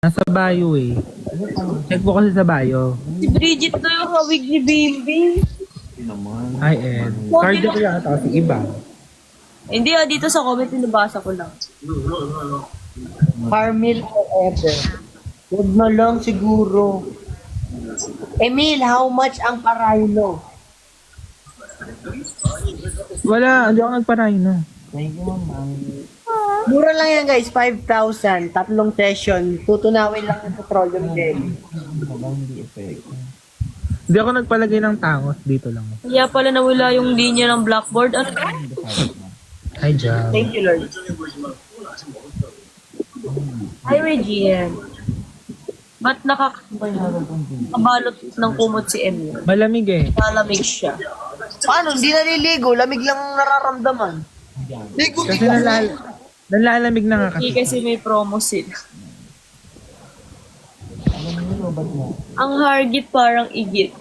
Nasa bio eh. Check mo kasi sa bio. Si Bridget to yung hawig ni Bimbi. Hi, Ed. Cardiac yata si iba. Hindi dito sa comment, pinabasa ko lang. Carmel forever. Huwag na lang siguro. Emil, how much ang paraylo? Wala, hindi ako nagpa-rhino. Thank you, ma'am. Mura lang yan guys, 5,000. Tatlong session. Tutunawin lang ng petroleum jelly. Hindi ako nagpalagay ng tangos. Dito lang. Kaya pala nawala yung linya ng blackboard. Ano to? Hi, Jam. Thank you, Lord. Hi, Regine. Ba't nakakabalot ng kumot si Emil? Malamig eh. Malamig siya. Paano? Hindi naliligo. Lamig lang ang nararamdaman. Ligo Kasi nalalamig na nga Hindi kasi. kasi may promo sila. Ang hargit parang igit.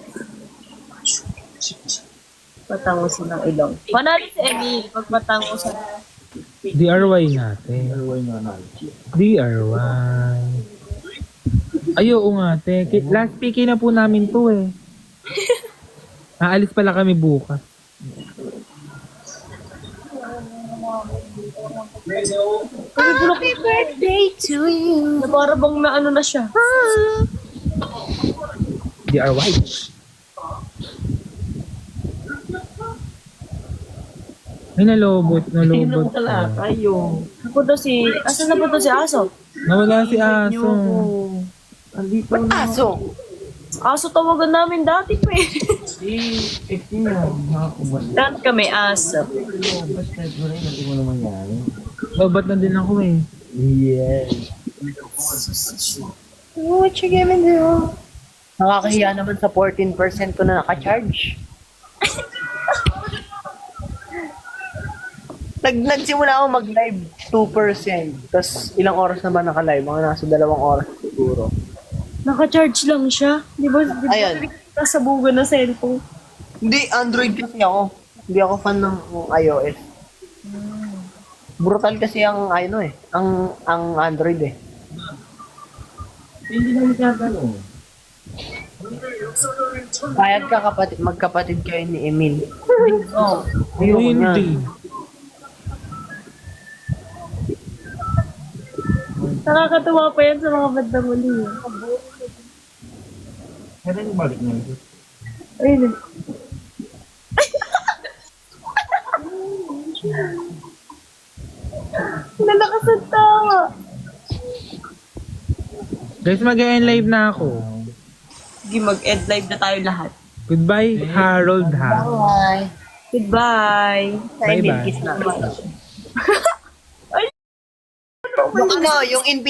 Patangusin ng ilong. Panalo si Emil pag patangusin. DRY natin. DRY. Ay, oo nga, te. Last PK na po namin to eh. Aalis pala kami bukas. Happy birthday to you. Para bang na ano na siya. DRY. Ay, nalobot. Kayo. Napunta si... Asan napunta si Aso? Nawala si Aso. Andito na. Aso? Aso tawagan namin dati pa eh. Dati kami Aso. Lobat na din ako eh. What you giving do? Nakakahiya naman sa 14% ko na naka-charge. Nagsimula ako mag-live 2%. Tapos ilang oras na ba naka-live? Mga nasa 2 oras siguro. Naka-charge lang siya. Di ba Ayan. kasabugan na cellphone? Hindi, Android kasi ako. Hindi ako fan ng iOS. Brutal kasi ang ano eh. Ang Android eh. Hindi naman siya gano'n. Bayad ka magkapatid kayo ni Emil. Oo. Ayoko Hindi. niyan. Nakakatawa pa yan sa mga bandang muli. Ayun eh. Nalakas ang tawa. Guys, mag-end live na ako. Sige, mag-end live na tayo lahat. Goodbye, Harold ha. Bye. Goodbye. Sa Bye-bye. Emil, kiss na. Yung ano, yung in